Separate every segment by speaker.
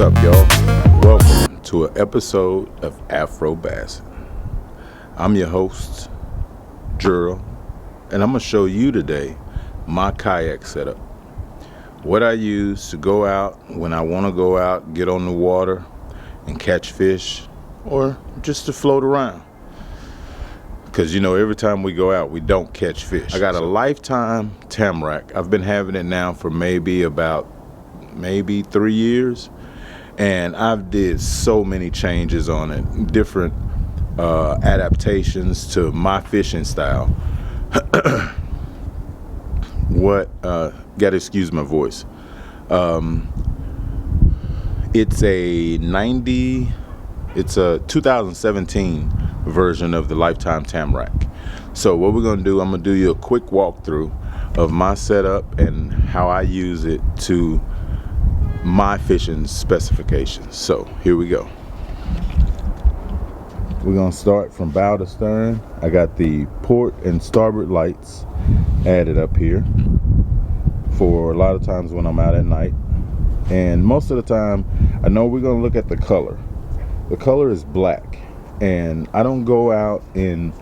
Speaker 1: up, y'all? Welcome to an episode of Afro-Bassin. I'm your host, Jura, and I'm going to show you today my kayak setup. What I use to go out when I want to go out, get on the water and catch fish, or just to float around. Because, every time we go out, we don't catch fish. I got a lifetime Tamarak. I've been having it now for maybe 3 years. And I've did so many changes on it, different adaptations to my fishing style. Gotta excuse my voice. It's a 2017 version of the Lifetime Tamarak. So what we're gonna do, I'm gonna do you a quick walkthrough of my setup and how I use it to my fishing specifications. So here we go. We're gonna start from bow to stern. I got the port and starboard lights added up here for a lot of times when I'm out at night. And most of the time, I know we're gonna look at the color. The color is black, and I don't go out in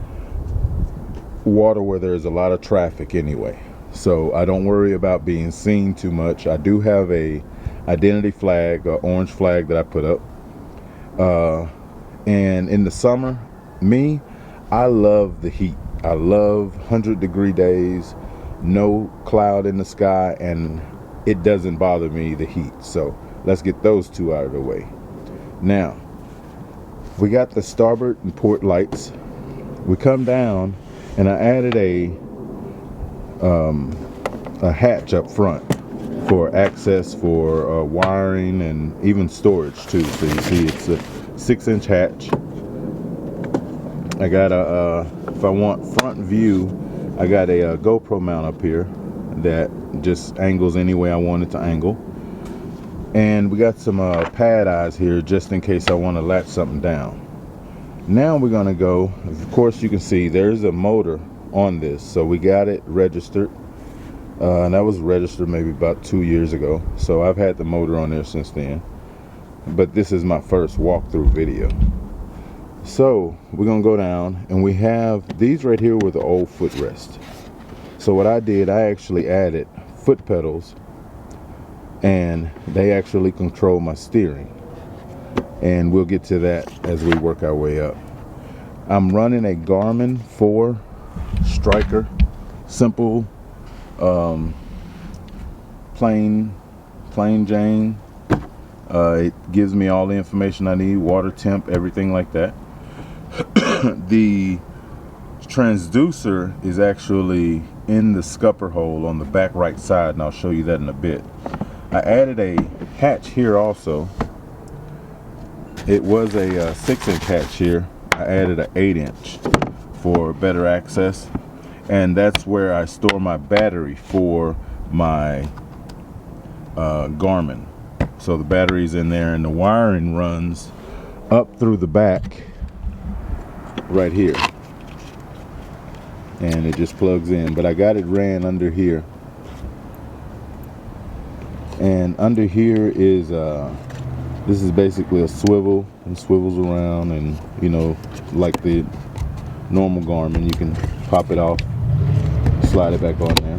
Speaker 1: water where there's a lot of traffic anyway. So I don't worry about being seen too much. I do have a identity flag, or orange flag that I put up. And in the summer, I love the heat. I love 100-degree days, no cloud in the sky, and it doesn't bother me, the heat. So let's get those two out of the way. Now, we got the starboard and port lights. We come down, and I added a hatch up front for access for wiring and even storage too. So you see it's a 6-inch hatch. I got if I want front view, I got a GoPro mount up here that just angles any way I want it to angle. And we got some pad eyes here just in case I want to latch something down. Now we're gonna go, of course you can see there's a motor on this, so we got it registered. And that was registered maybe about 2 years ago. So I've had the motor on there since then. But this is my first walkthrough video. So we're gonna go down, and we have these right here with the old footrest. So what I did, I actually added foot pedals, and they actually control my steering. And we'll get to that as we work our way up. I'm running a Garmin 4 Striker, simple, plain Jane. It gives me all the information I need, water temp, everything like that. The transducer is actually in the scupper hole on the back right side, and I'll show you that in a bit. I added a hatch here also. It was a 6-inch hatch here. I added an 8-inch for better access. And that's where I store my battery for my Garmin. So the battery's in there, and the wiring runs up through the back right here. And it just plugs in. But I got it ran under here. And under here is, this is basically a swivel. It swivels around, and, like the normal Garmin, you can pop it off, slide it back on there.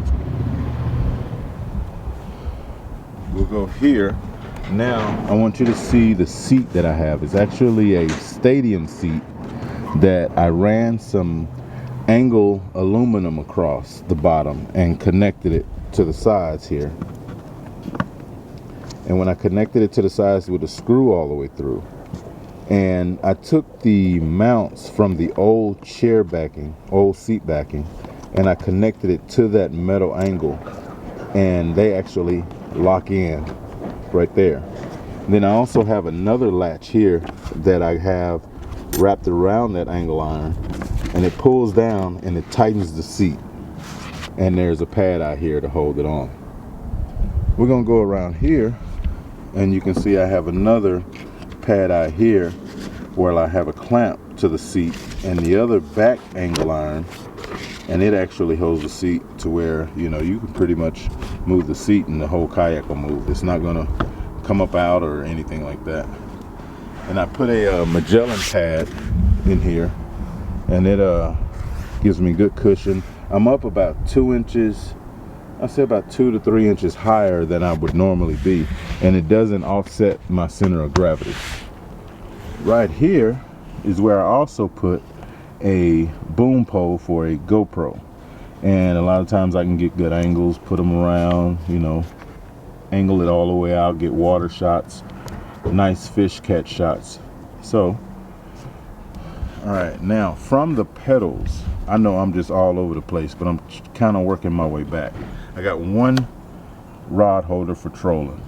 Speaker 1: We'll go here. Now I want you to see the seat that I have. It's actually a stadium seat that I ran some angle aluminum across the bottom and connected it to the sides here. And when I connected it to the sides with a screw all the way through, and I took the mounts from the old chair backing, old seat backing, and I connected it to that metal angle, and they actually lock in right there. And then I also have another latch here that I have wrapped around that angle iron, and it pulls down and it tightens the seat, and there's a pad out here to hold it on. We're gonna go around here, and you can see I have another pad out here where I have a clamp to the seat, and the other back angle iron, and it actually holds the seat to where you can pretty much move the seat and the whole kayak will move. It's not gonna come up out or anything like that. And I put a Magellan pad in here, and it gives me good cushion. I'm up about 2 inches, I say about 2 to 3 inches higher than I would normally be, and it doesn't offset my center of gravity. Right here is where I also put a boom pole for a GoPro, and a lot of times I can get good angles, put them around, you know, angle it all the way out, get water shots, nice fish catch shots. So all right, now from the pedals, I know I'm just all over the place, but I'm kind of working my way back. I got one rod holder for trolling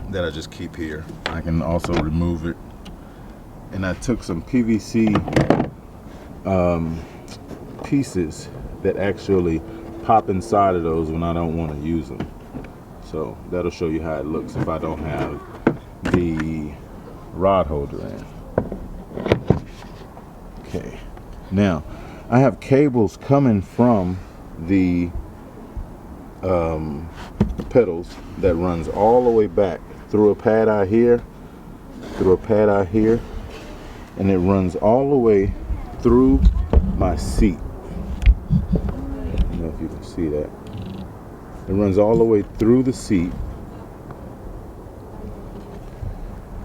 Speaker 1: that I just keep here. I can also remove it. And I took some PVC pieces that actually pop inside of those when I don't want to use them. So that'll show you how it looks if I don't have the rod holder in. Okay, now I have cables coming from the pedals that runs all the way back through a pad eye here, through a pad eye here, and it runs all the way through my seat. I don't know if you can see that. It runs all the way through the seat,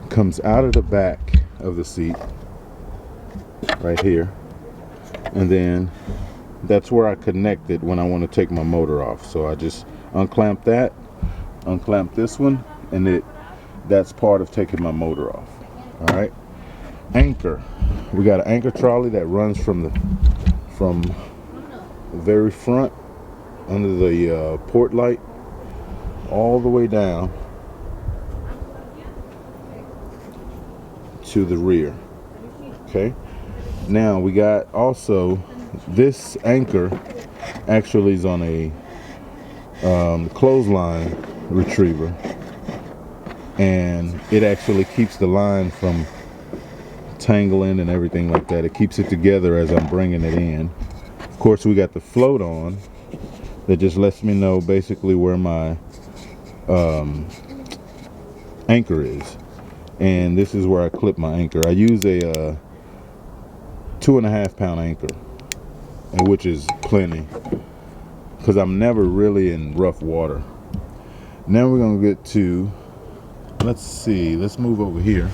Speaker 1: comes out of the back of the seat right here, and then that's where I connect it when I want to take my motor off. So I just unclamp that, unclamp this one, and that's part of taking my motor off. All right, anchor. We got an anchor trolley that runs from the very front under the port light all the way down to the rear. Okay, now we got also this anchor actually is on a clothesline retriever, and it actually keeps the line from tangling and everything like that. It keeps it together as I'm bringing it in. Of course, we got the float on that just lets me know basically where my anchor is, and this is where I clip my anchor. I use a 2.5 pound anchor, and which is plenty because I'm never really in rough water. Now we're gonna get to, let's move over here,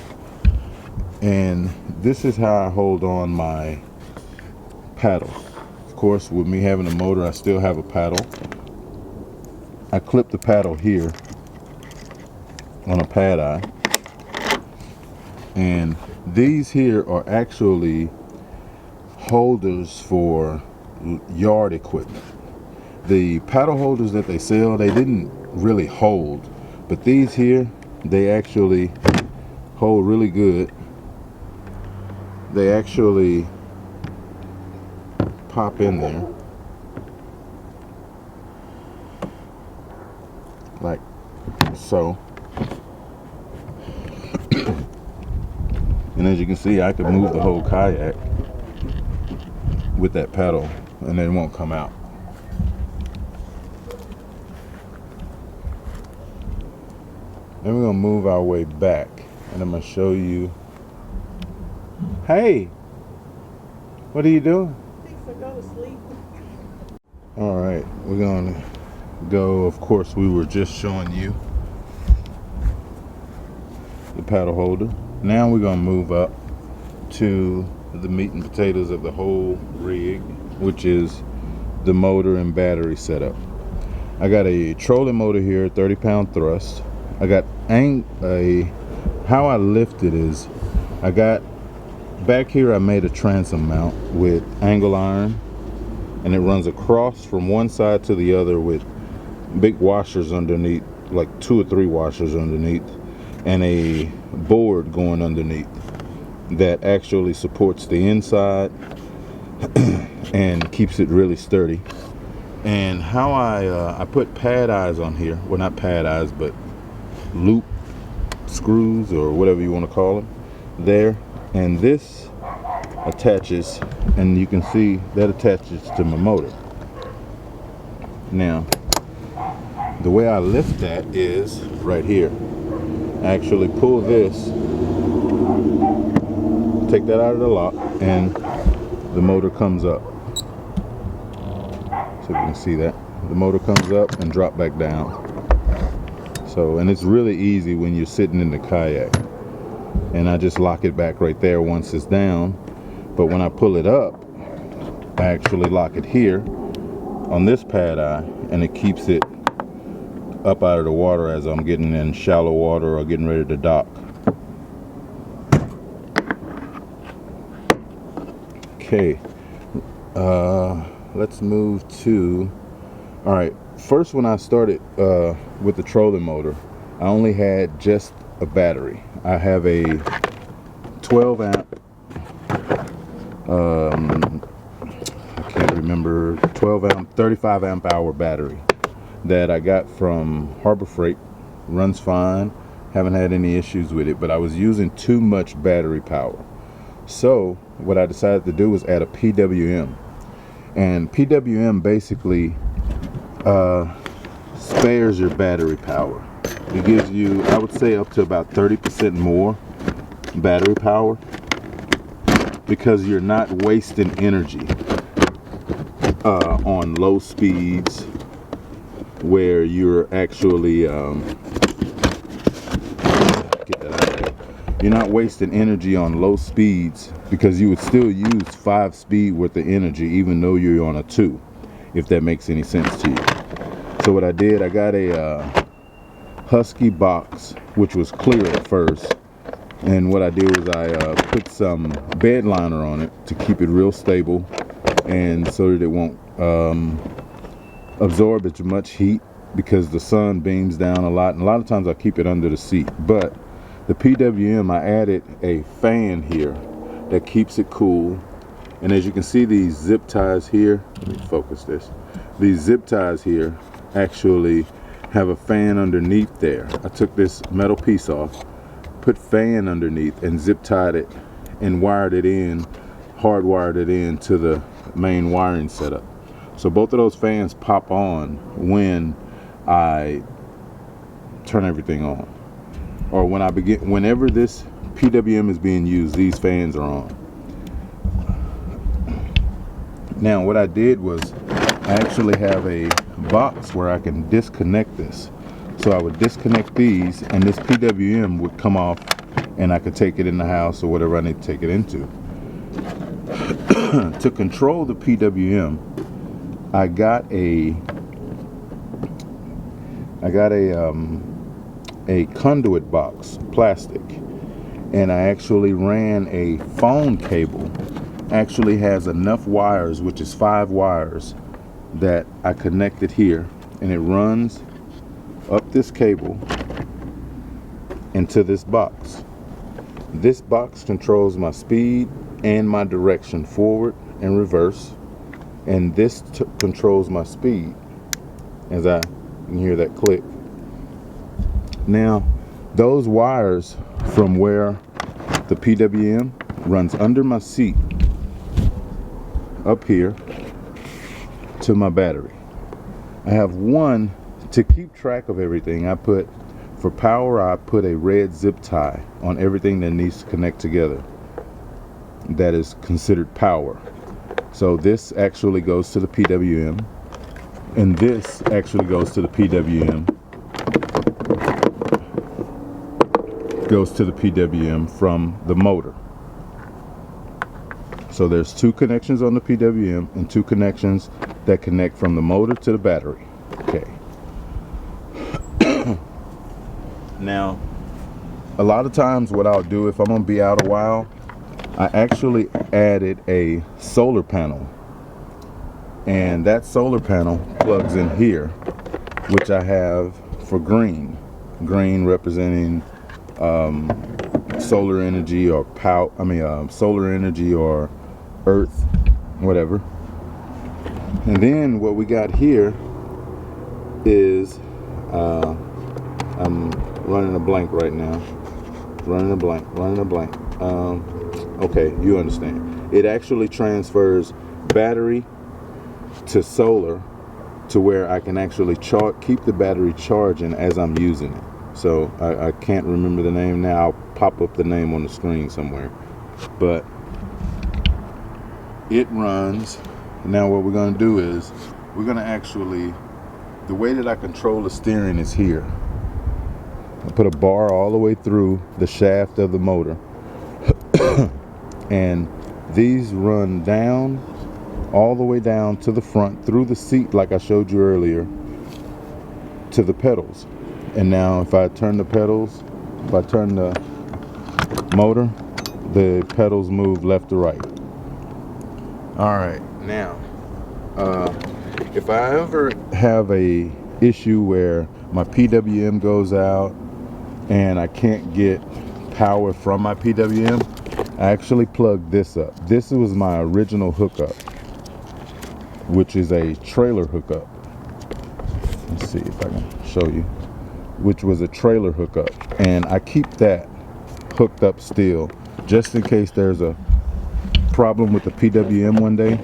Speaker 1: and this is how I hold on my paddle. Of course, with me having a motor, I still have a paddle. I clip the paddle here on a pad eye, and these here are actually holders for yard equipment. The paddle holders that they sell, they didn't really hold, but these here, they actually hold really good. They actually pop in there like so. And as you can see, I could move the whole kayak with that pedal and it won't come out. Then we're gonna move our way back, and I'm gonna show you. Hey, what are you doing?
Speaker 2: I go to sleep.
Speaker 1: All right, we're gonna go. Of course, we were just showing you the paddle holder. Now we're gonna move up to the meat and potatoes of the whole rig, which is the motor and battery setup. I got a trolling motor here, 30-pound thrust. I got how I lift it is, I got back here, I made a transom mount with angle iron, and it runs across from one side to the other with big washers underneath, like 2 or 3 washers underneath, and a board going underneath that actually supports the inside and keeps it really sturdy. And how I put pad eyes on here, well, not pad eyes, but loop screws or whatever you want to call them there, and this attaches, and you can see that attaches to my motor. Now the way I lift that is right here. actually pull this, take that out of the lock, and the motor comes up. So you can see that the motor comes up and drop back down. So, and it's really easy when you're sitting in the kayak, and I just lock it back right there once it's down. But when I pull it up, I actually lock it here on this pad eye, and it keeps it up out of the water as I'm getting in shallow water or getting ready to dock. Okay, let's move to, all right, first when I started with the trolling motor, I only had just a battery. I have a 12 amp, I can't remember, 12 amp, 35 amp hour battery that I got from Harbor Freight. Runs fine, haven't had any issues with it, but I was using too much battery power. So what I decided to do was add a PWM, and PWM basically spares your battery power. It gives you, I would say, up to about 30% more battery power, because you're not wasting energy on low speeds where you're actually you're not wasting energy on low speeds, because you would still use 5 speed worth of energy even though you're on a 2, if that makes any sense to you. So what I did, I got a Husky box, which was clear at first, and what I did was I put some bed liner on it to keep it real stable, and so that it won't absorb as much heat, because the sun beams down a lot, and a lot of times I keep it under the seat. But the PWM, I added a fan here that keeps it cool, and as you can see, these zip ties here, let me focus this, these zip ties here actually have a fan underneath there. I took this metal piece off, put fan underneath, and zip tied it and wired it in, hardwired it in to the main wiring setup. So both of those fans pop on when I turn everything on, or when I begin, whenever this PWM is being used, these fans are on. Now what I did was I actually have a box where I can disconnect this. So I would disconnect these, and this PWM would come off, and I could take it in the house or whatever I need to take it into. To control the PWM, I got a conduit box, plastic, and I actually ran a phone cable. Actually has enough wires, which is 5 wires, that I connected here, and it runs up this cable into this box. This box controls my speed and my direction forward and reverse, and this controls my speed, as I can hear that click. Now those wires from where the PWM runs under my seat up here to my battery. I have one to keep track of everything. I put, for power, I put a red zip tie on everything that needs to connect together that is considered power. So this actually goes to the PWM, and this actually goes to the PWM, from the motor. So there's 2 connections on the PWM and 2 connections that connect from the motor to the battery. Okay. Now, a lot of times what I'll do, if I'm gonna be out a while, I actually added a solar panel, and that solar panel plugs in here, which I have for green representing solar energy or solar energy or earth, whatever. And then what we got here is I'm running a blank right now. Running a blank. Okay, you understand. It actually transfers battery to solar, to where I can actually keep the battery charging as I'm using it. So I can't remember the name now. I'll pop up the name on the screen somewhere. But it runs. Now what we're going to do is we're going to actually, the way that I control the steering is here. I put a bar all the way through the shaft of the motor. And these run down, all the way down to the front, through the seat like I showed you earlier, to the pedals. And now if I turn the pedals, if I turn the motor, the pedals move left to right. Alright, now, if I ever have a issue where my PWM goes out and I can't get power from my PWM, I actually plug this up. This was my original hookup, which is a trailer hookup. Let's see if I can show you. Which was a trailer hookup. And I keep that hooked up still, just in case there's a problem with the PWM one day.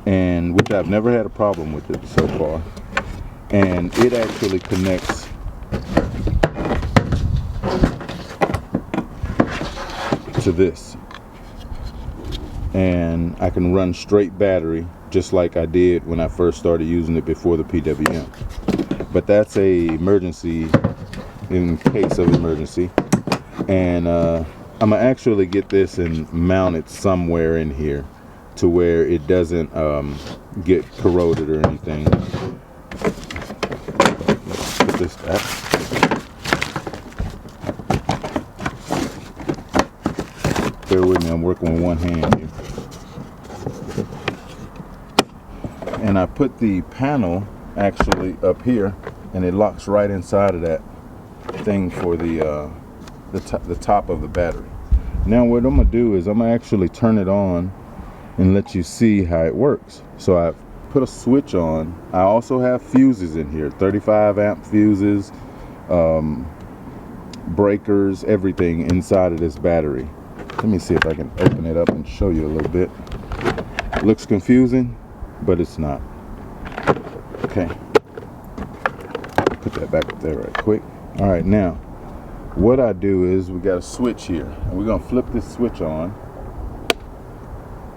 Speaker 1: And which I've never had a problem with it so far. And it actually connects to this, and I can run straight battery just like I did when I first started using it before the PWM. But that's a emergency, in case of emergency. And I'm gonna actually get this and mount it somewhere in here to where it doesn't get corroded or anything. Let's put this back. Bear with me, I'm working with one hand here. And I put the panel actually up here, and it locks right inside of that thing for the top of the battery. Now what I'm gonna do is I'm gonna actually turn it on and let you see how it works. So I've put a switch on. I also have fuses in here, 35 amp fuses, breakers, everything inside of this battery. Let me see if I can open it up and show you a little bit. It looks confusing, but it's not. Okay. Put that back up there right quick. All right, now, what I do is we got a switch here. And we're going to flip this switch on.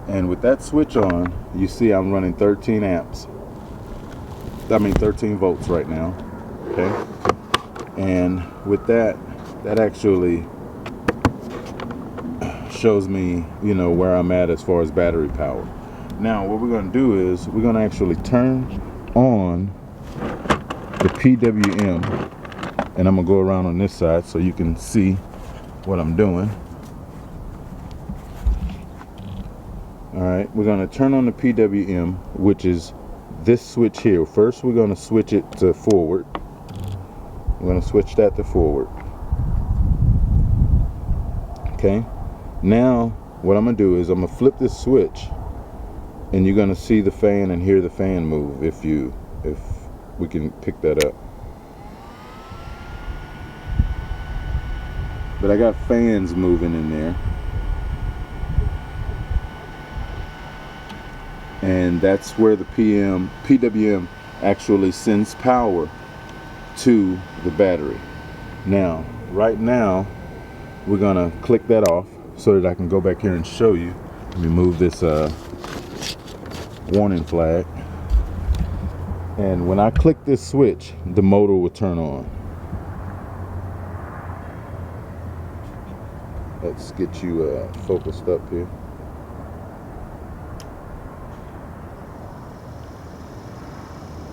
Speaker 1: And with that switch on, you see I'm running 13 amps. I mean 13 volts right now. Okay. And with that, that actually shows me, you know, where I'm at as far as battery power. Now what we're going to do is we're going to actually turn on the PWM, and I'm going to go around on this side so you can see what I'm doing. Alright, we're going to turn on the PWM, which is this switch here. First we're going to switch it to forward. We're going to switch that to forward. Okay. Now what I'm gonna do is I'm gonna flip this switch, and you're gonna see the fan and hear the fan move if we can pick that up. But I got fans moving in there, and that's where the PWM actually sends power to the battery. Now right now we're gonna click that off so that I can go back here and show you. Let me move this warning flag. And when I click this switch, the motor will turn on. Let's get you focused up here.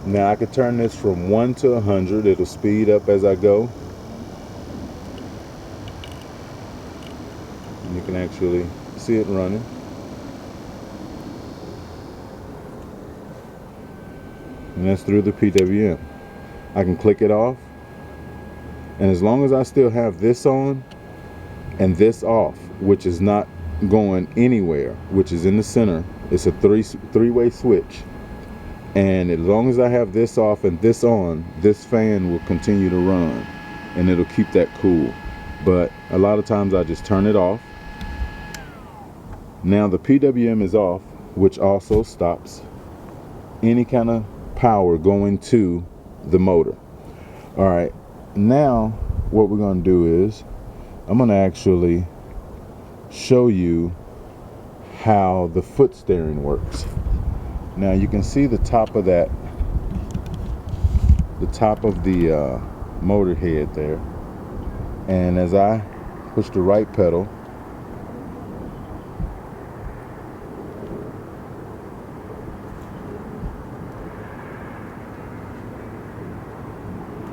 Speaker 1: Now I can turn this from 1 to 100. It'll speed up as I go. You can actually see it running. And that's through the PWM. I can click it off, and as long as I still have this on and this off, which is not going anywhere, which is in the center, it's a three-way switch, and as long as I have this off and this on, this fan will continue to run, and it'll keep that cool. But a lot of times I just turn it off. Now the PWM is off, which also stops any kind of power going to the motor. All right, Now what we're going to do is I'm going to actually show you how the foot steering works. Now you can see the top of that, the top of the motor head there, and as I push the right pedal,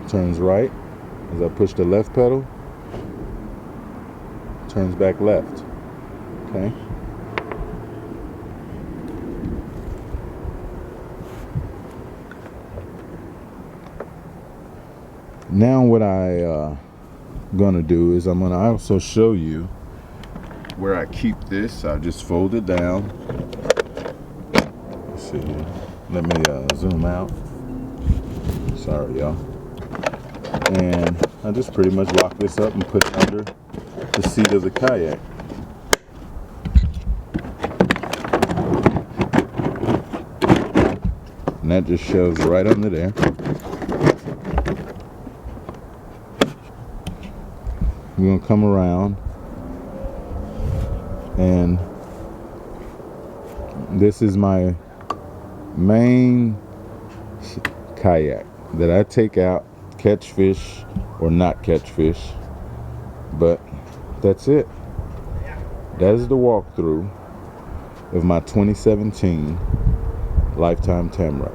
Speaker 1: turns right. As I push the left pedal, turns back left. Okay. Now what I gonna do is I'm gonna also show you where I keep this. I just fold it down. Let's see here. Let me zoom out. Sorry, y'all. And I just pretty much lock this up and put it under the seat of the kayak. And that just shoves right under there. We're gonna come around, and this is my main kayak that I take out, catch fish or not catch fish. But that's it. That is the walkthrough of my 2017 Lifetime Tamarak.